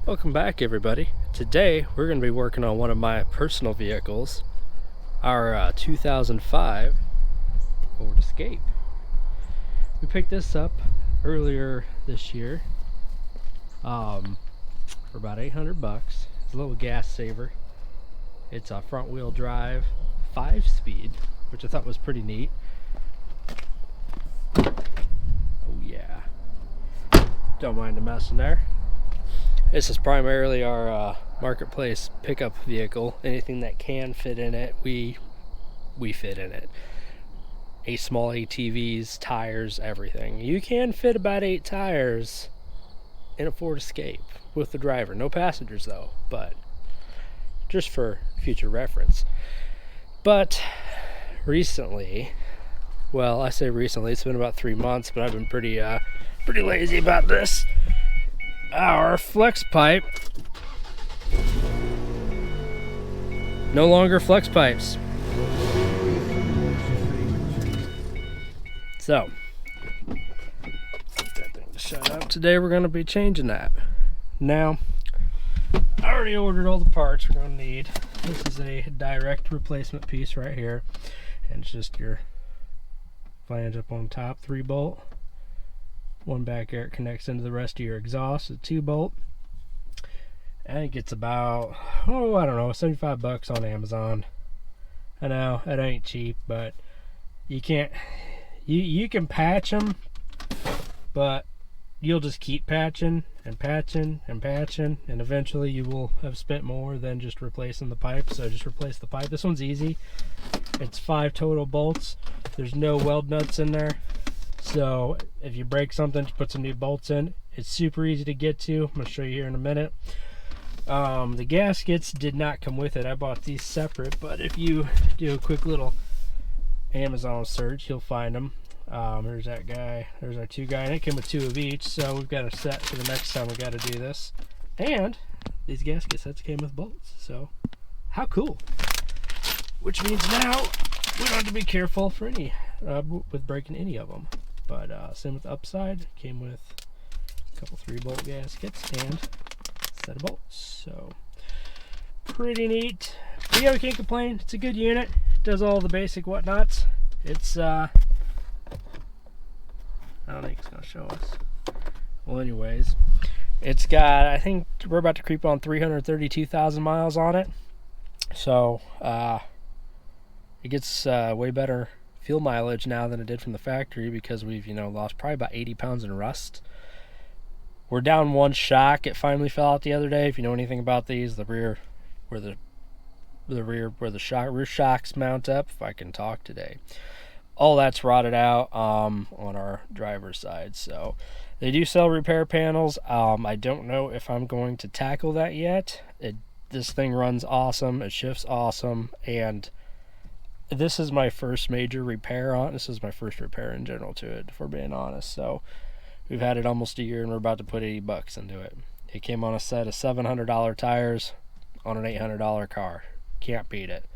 Welcome back, everybody. Today we're going to be working on one of my personal vehicles, our 2005 Ford Escape. We picked this up earlier this year for about 800 bucks. It's a little gas saver. It's a front wheel drive 5-speed, which I thought was pretty neat. Oh yeah, don't mind the mess in there. This is primarily our marketplace pickup vehicle. Anything that can fit in it, we fit in it. Small ATVs, tires, everything. You can fit about 8 tires in a Ford Escape with the driver. No passengers though, but just for future reference. But recently, well, I say recently, it's been about 3 months, but I've been pretty lazy about this. Our flex pipe no longer flex pipes. So get that thing to shut up. Today we're going to be changing that. Now, I already ordered all the parts we're going to need. This is a direct replacement piece right here, and it's just your flange up on top, 3-bolt. One back air connects into the rest of your exhaust, a 2-bolt. I think it's about, I don't know, 75 bucks on Amazon. I know it ain't cheap, but you can't, you can patch them, but you'll just keep patching and patching and patching, and eventually you will have spent more than just replacing the pipe. So just replace the pipe. This one's easy. It's 5 total bolts. There's no weld nuts in there. So if you break something, just put some new bolts in. It's super easy to get to. I'm going to show you here in a minute. The gaskets did not come with it. I bought these separate, but if you do a quick little Amazon search, you'll find them. There's that guy. There's our 2 guy, and it came with 2 of each. So we've got a set for the next time we got to do this. And these gasket sets came with bolts. So how cool! Which means now we don't have to be careful for any with breaking any of them. But same with the upside, came with a couple 3-bolt gaskets and a set of bolts. So pretty neat. But yeah, we can't complain. It's a good unit. It does all the basic whatnots. It's I don't think it's gonna show us. Well, anyways, it's got, I think we're about to creep on 332,000 miles on it. So it gets way better fuel mileage now than it did from the factory, because we've lost probably about 80 pounds in rust. We're down 1 shock. It finally fell out the other day. If you know anything about these, the rear where the rear shocks mount up, if I can talk today, all that's rotted out on our driver's side. So they do sell repair panels. I don't know if I'm going to tackle that yet. This thing runs awesome, it shifts awesome, and this is my first major repair on. This is my first repair in general to it, if we're being honest. So we've had it almost a year, and we're about to put 80 bucks into it. It came on a set of $700 tires on an $800 car. Can't beat it.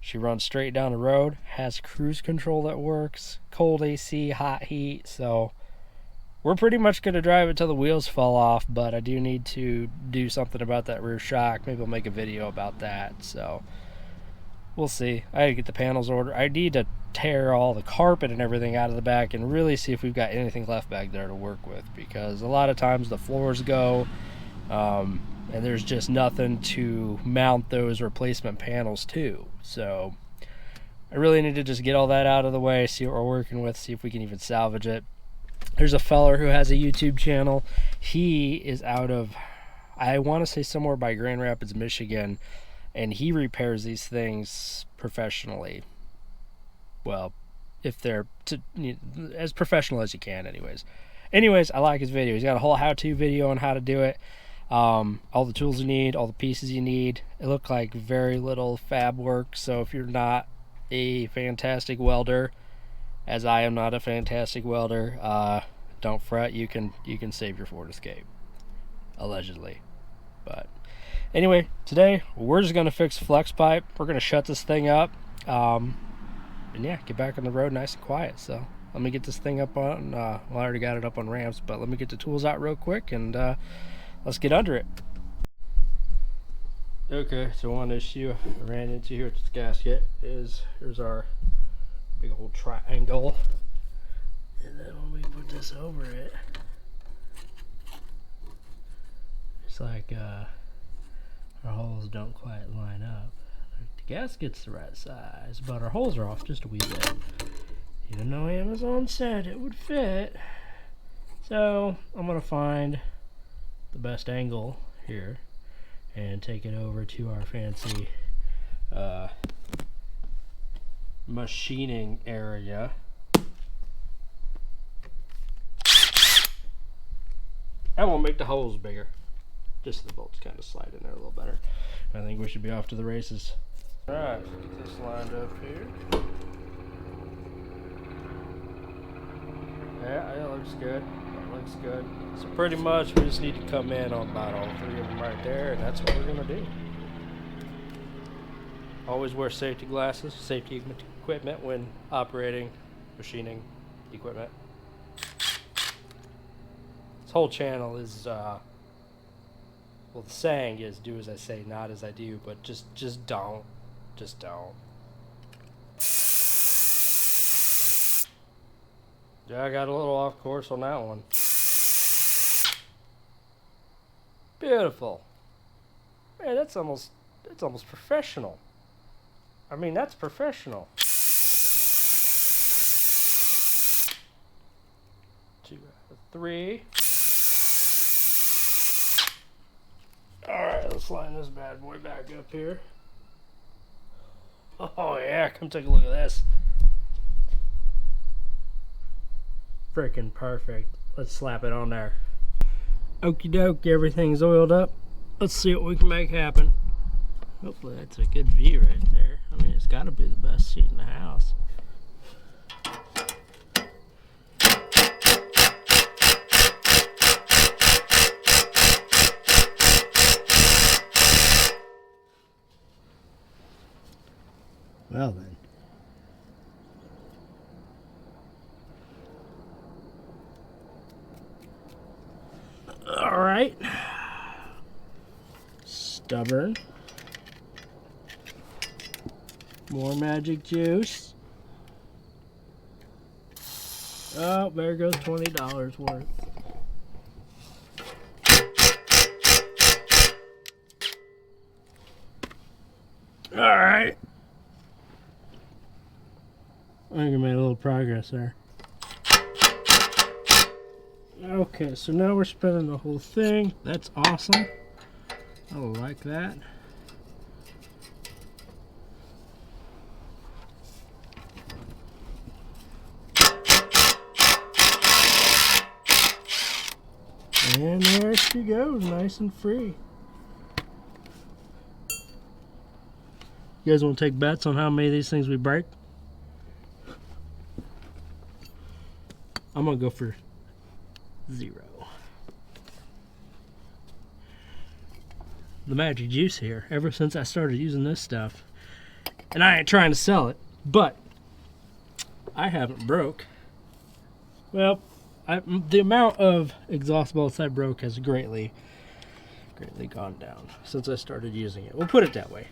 She runs straight down the road, has cruise control that works, cold AC, hot heat. So we're pretty much going to drive it till the wheels fall off, but I do need to do something about that rear shock. Maybe I'll make a video about that. So we'll see. I had to get the panels ordered. I need to tear all the carpet and everything out of the back and really see if we've got anything left back there to work with, because a lot of times the floors go and there's just nothing to mount those replacement panels to. So I really need to just get all that out of the way, see what we're working with, see if we can even salvage it. There's a feller who has a YouTube channel. He is out of, I want to say, somewhere by Grand Rapids, Michigan, and he repairs these things professionally. Well, if they're as professional as you can, anyways. I like his video. He's got a whole how-to video on how to do it. All the tools you need, all the pieces you need. It looked like very little fab work, so if you're not a fantastic welder, as I am not a fantastic welder, don't fret. You can save your Ford Escape, allegedly. But anyway, today we're just going to fix flex pipe. We're going to shut this thing up, and yeah, get back on the road nice and quiet. So let me get this thing up on, well, I already got it up on ramps, but let me get the tools out real quick, and let's get under it. Okay, so one issue I ran into here with this gasket is here's our big old triangle, and then when we put this over it, it's like our holes don't quite line up. The gasket's the right size, but our holes are off just a wee bit. Even though Amazon said it would fit. So I'm gonna find the best angle here and take it over to our fancy machining area. I won't make the holes bigger, just so the bolts kind of slide in there a little better. I think we should be off to the races. Alright, get this lined up here. Yeah, it looks good. It looks good. So pretty much we just need to come in on about all three of them right there, and that's what we're gonna do. Always wear safety glasses, safety equipment when operating machining equipment. This whole channel is well, the saying is do as I say, not as I do, but just don't. Just don't. Yeah, I got a little off course on that one. Beautiful. Man, that's almost professional. I mean, that's professional. 2 out of 3. Alright, let's line this bad boy back up here. Oh yeah, come take a look at this. Freaking perfect. Let's slap it on there. Okie doke, everything's oiled up. Let's see what we can make happen. Hopefully that's a good view right there. I mean, it's gotta be the best seat in the house. Well then. Alright. Stubborn. More magic juice. Oh, there goes $20 worth. Alright. I think I made a little progress there. Okay, so now we're spinning the whole thing. That's awesome. I like that. And there she goes, nice and free. You guys want to take bets on how many of these things we break? I'm gonna go for 0. The magic juice here, ever since I started using this stuff, and I ain't trying to sell it, but I haven't broke. Well, the amount of exhaust bolts I broke has greatly gone down since I started using it. We'll put it that way.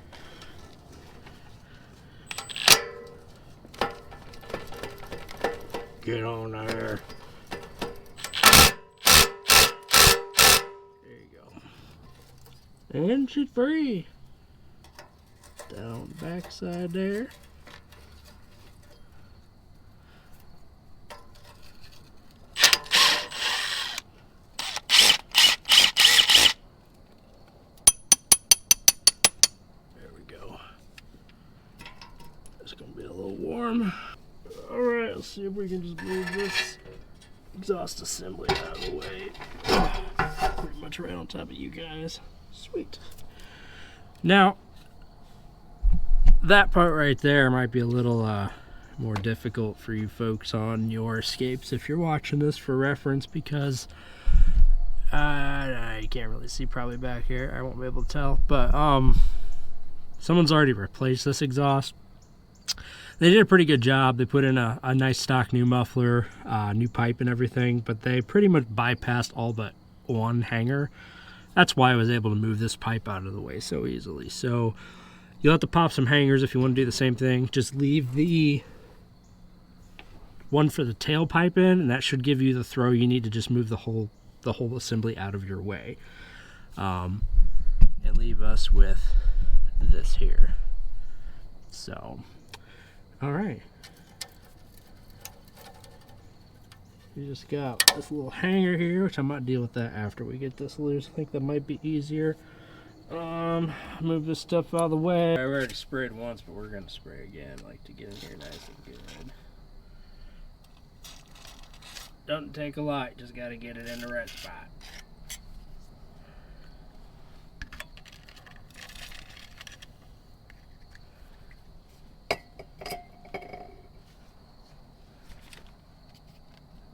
Get on there. There you go. And she's free. Down the back side there. There we go. It's gonna be a little warm. Alright, let's see if we can just move this exhaust assembly out of the way. Pretty much right on top of you guys. Sweet. Now, that part right there might be a little more difficult for you folks on your escapes if you're watching this for reference, because you can't really see probably back here. I won't be able to tell, but someone's already replaced this exhaust. They did a pretty good job. They put in a nice stock new muffler, new pipe and everything, but they pretty much bypassed all but one hanger. That's why I was able to move this pipe out of the way so easily. So you'll have to pop some hangers if you want to do the same thing. Just leave the one for the tailpipe in, and that should give you the throw you need to just move the whole assembly out of your way. And leave us with this here. So, all right. We just got this little hanger here, which I might deal with that after we get this loose. I think that might be easier. Move this stuff out of the way. I already sprayed once, but we're gonna spray again, like to get in here nice and good. Doesn't take a lot, just gotta get it in the right spot.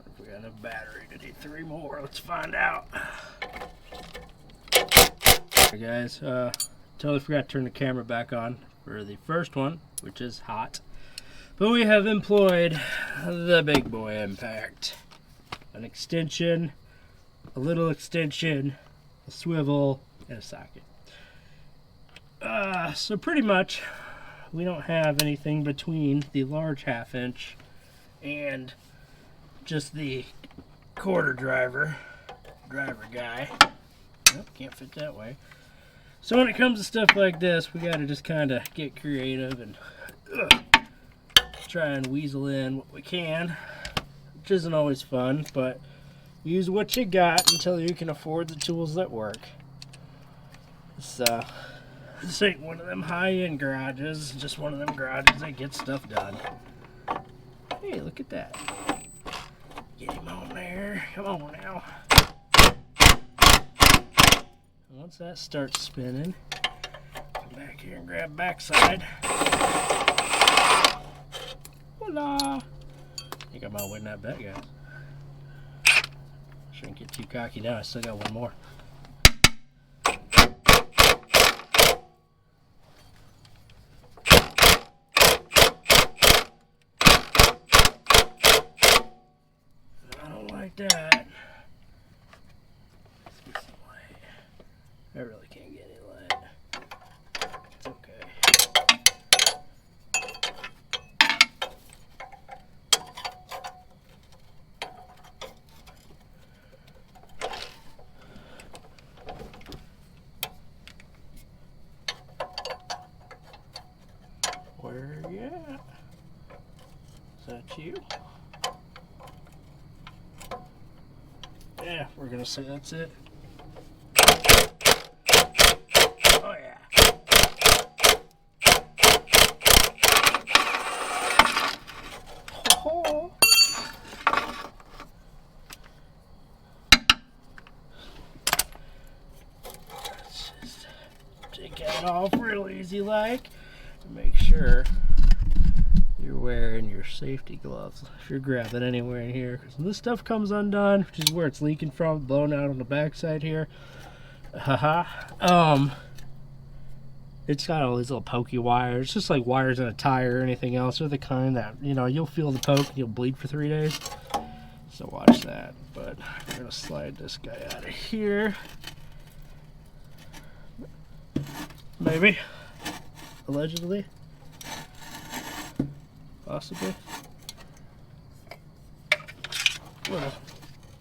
If we got enough battery to do 3 more, let's find out. Hey guys, totally forgot to turn the camera back on for the first one, which is hot. But we have employed the big boy impact. An extension, a little extension, a swivel, and a socket. So pretty much, we don't have anything between the large 1/2 inch and just the quarter driver guy. Nope, can't fit that way. So when it comes to stuff like this, we gotta just kind of get creative and try and weasel in what we can, which isn't always fun, but use what you got until you can afford the tools that work. This ain't one of them high-end garages, just one of them garages that gets stuff done. Hey, look at that. Get him on there. Come on now. Once that starts spinning, come back here and grab backside. Voila! I think I might win that bet, guys. Shouldn't get too cocky now. I still got one more. I don't like that. Let's get some light. I really can't get any light. It's okay. Where you at? Is that you? Yeah, we're gonna say that's it. Oh yeah. Oh. Let's just take that off real easy like. Make sure you're wearing your safety gloves if you're grabbing anywhere in here, because when this stuff comes undone, which is where it's leaking from, blowing out on the backside here, it's got all these little pokey wires, just like wires in a tire or anything else. They're the kind that, you know, you'll feel the poke and you'll bleed for 3 days. So watch that. But we're gonna slide this guy out of here, maybe. Allegedly, possibly.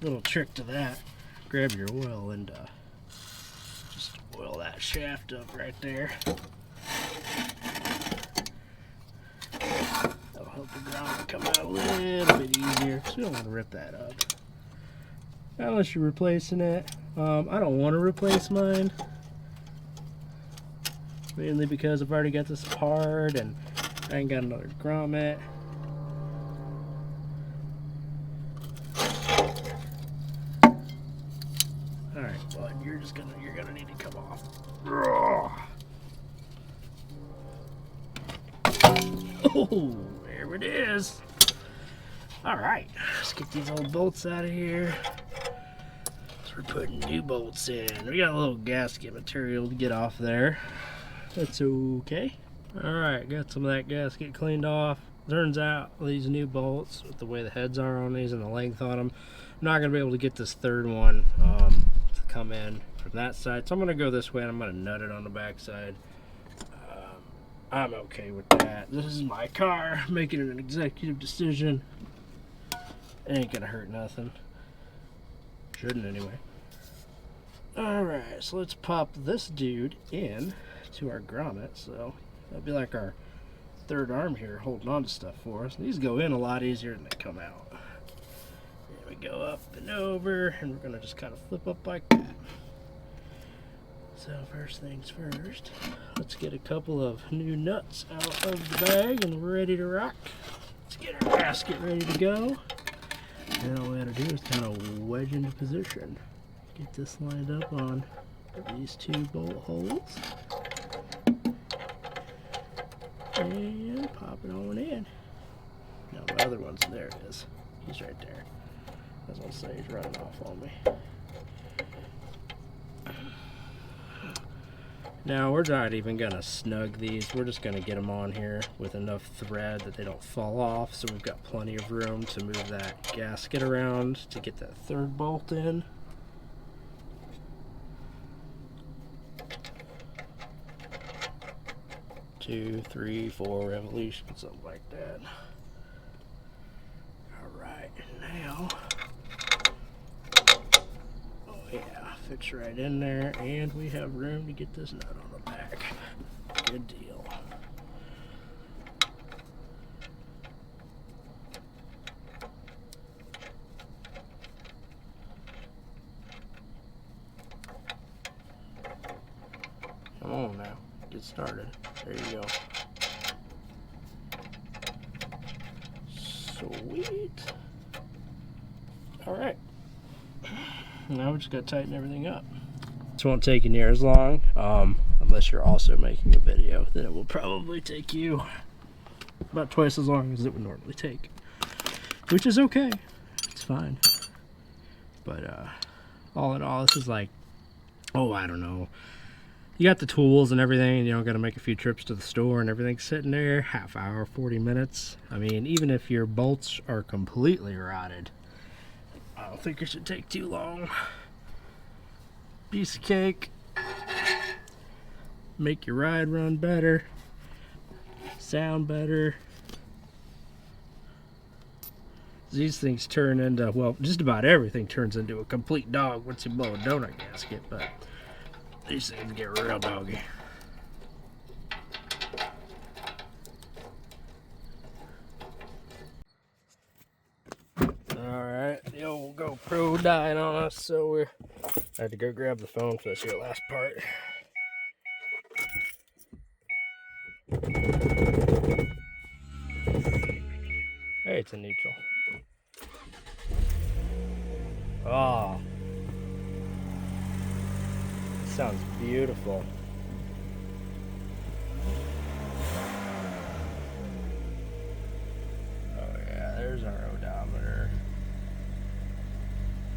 Little trick to that: grab your oil and just oil that shaft up right there. That'll help the ground come out a little bit easier, because we don't want to rip that up. Not unless you're replacing it. I don't want to replace mine. Mainly because I've already got this apart and I ain't got another grommet. Alright, bud, you're gonna need to come off. Oh, there it is. Alright, let's get these old bolts out of here. So we're putting new bolts in. We got a little gasket material to get off there. That's okay. Alright, got some of that gasket cleaned off. Turns out these new bolts, with the way the heads are on these and the length on them, I'm not going to be able to get this third one come in from that side. So I'm going to go this way and I'm going to nut it on the back side. I'm okay with that. This is my car, making an executive decision. It ain't going to hurt nothing. Shouldn't anyway. Alright, so let's pop this dude in to our grommet. So that'll be like our third arm here holding on to stuff for us. These go in a lot easier than they come out. There we go, up and over, and we're gonna just kind of flip up like that. So first things first, let's get a couple of new nuts out of the bag and we're ready to rock. Let's get our gasket ready to go. And all we gotta do is kind of wedge into position. Get this lined up on these two bolt holes. And pop it on in. Now my other one's there. It is. He's right there. I was gonna say he's running off on me. Now we're not even gonna snug these. We're just gonna get them on here with enough thread that they don't fall off. So we've got plenty of room to move that gasket around to get that third bolt in. Two, three, 4 revolutions, something like that. Alright, now, oh yeah, fits right in there, and we have room to get this nut on the back. Good deal. Come on now, get started. There you go. Sweet. Alright. Now we just got to tighten everything up. This won't take you near as long, unless you're also making a video. Then it will probably take you about twice as long as it would normally take. Which is okay. It's fine. But all in all, this is like, oh, I don't know. You got the tools and everything, you know, got to make a few trips to the store and everything's sitting there, half hour, 40 minutes. I mean, even if your bolts are completely rotted, I don't think it should take too long. Piece of cake. Make your ride run better. Sound better. These things turn into, well, just about everything turns into a complete dog once you blow a donut gasket, but these things get real doggy. Alright, the old GoPro died on us, so I had to go grab the phone for this here last part. Hey, it's a neutral. Oh. Sounds beautiful. Oh yeah, there's our odometer.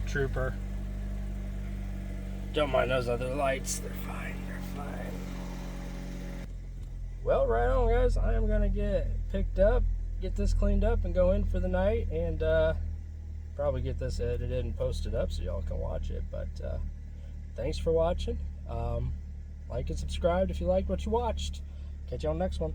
Trooper. Don't mind those other lights, they're fine, they're fine. Well, right on guys, I am gonna get picked up, get this cleaned up and go in for the night, and probably get this edited and posted up so y'all can watch it. But thanks for watching. Like and subscribe if you liked what you watched. Catch you on the next one.